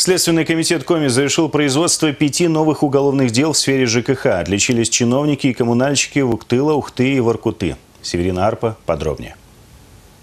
Следственный комитет Коми завершил производство 5 новых уголовных дел в сфере ЖКХ. Отличились чиновники и коммунальщики Уктыла, Ухты и Воркуты. Северина Арпа подробнее.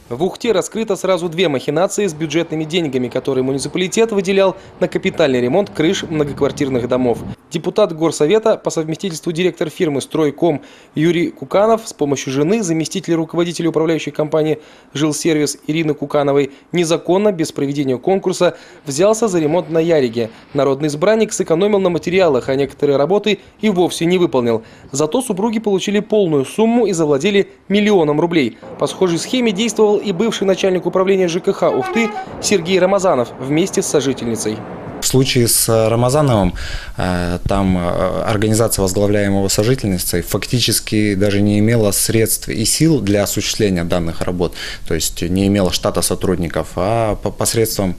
В Ухте раскрыто сразу 2 махинации с бюджетными деньгами, которые муниципалитет выделял на капитальный ремонт крыш многоквартирных домов. Депутат Горсовета, по совместительству директор фирмы «Стройком» Юрий Куканов с помощью жены, заместителя руководителя управляющей компании «Жилсервис» Ирины Кукановой, незаконно, без проведения конкурса, взялся за ремонт на Яриге. Народный избранник сэкономил на материалах, а некоторые работы и вовсе не выполнил. Зато супруги получили полную сумму и завладели 1 000 000 рублей. По схожей схеме действовал и бывший начальник управления ЖКХ Ухты Сергей Рамазанов вместе с сожительницей. В случае с Рамазановым, там организация, возглавляемого сожительницей, фактически даже не имела средств и сил для осуществления данных работ, то есть не имела штата сотрудников, а посредством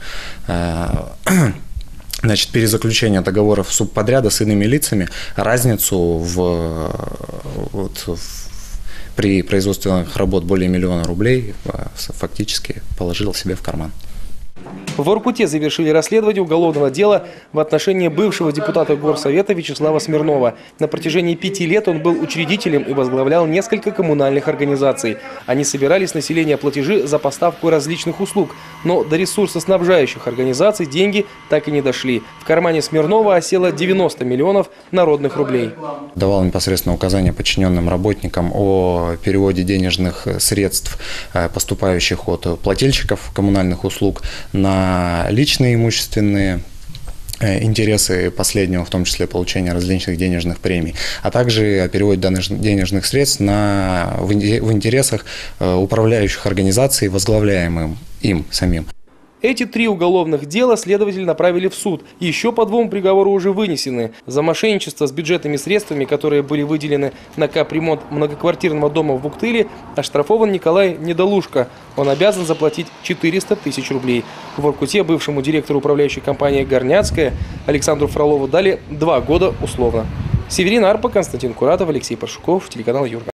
перезаключения договоров субподряда с иными лицами разницу при производстве работ более 1 000 000 рублей фактически положил себе в карман. В Воркуте завершили расследование уголовного дела в отношении бывшего депутата Горсовета Вячеслава Смирнова. На протяжении 5 лет он был учредителем и возглавлял несколько коммунальных организаций. Они собирали с населения платежи за поставку различных услуг, но до ресурсоснабжающих организаций деньги так и не дошли. В кармане Смирнова осело 90 миллионов народных рублей. Давал непосредственно указания подчиненным работникам о переводе денежных средств, поступающих от плательщиков коммунальных услуг, на личные имущественные интересы последнего, в том числе получения различных денежных премий, а также о переводе данных денежных средств в интересах управляющих организаций, возглавляемым им самим. Эти 3 уголовных дела следователи направили в суд. Еще по 2 приговоры уже вынесены. За мошенничество с бюджетными средствами, которые были выделены на капремонт многоквартирного дома в Уктыле, оштрафован Николай Недолушко. Он обязан заплатить 400 000 рублей. В Воркуте бывшему директору управляющей компании «Горняцкая» Александру Фролову дали 2 года условно. Северина Арпа, Константин Куратов, Алексей Паршуков, телеканал Юрга.